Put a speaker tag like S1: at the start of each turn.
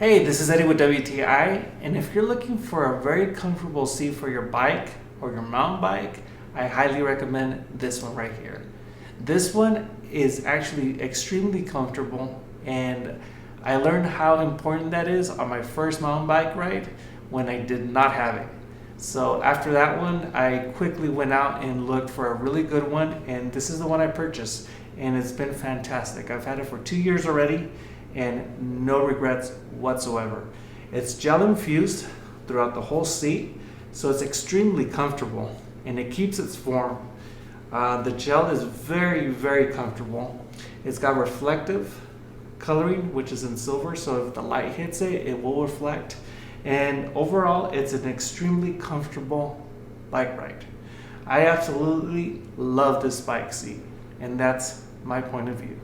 S1: Hey, this is Eddie with WTI, and if you're looking for a very comfortable seat for your bike or your mountain bike, I highly recommend this one right here. This one is actually extremely comfortable, and I learned how important that is on my first mountain bike ride when I did not have it. So after that one, I quickly went out and looked for a really good one, and this is the one I purchased, and it's been fantastic. I've had it for 2 years already, and no regrets whatsoever. It's gel infused throughout the whole seat, so it's extremely comfortable and it keeps its form. The gel is very comfortable. It's got reflective coloring, which is in silver, so if the light hits it, it will reflect. And overall, it's an extremely comfortable bike ride. I absolutely love this bike seat, and that's my point of view.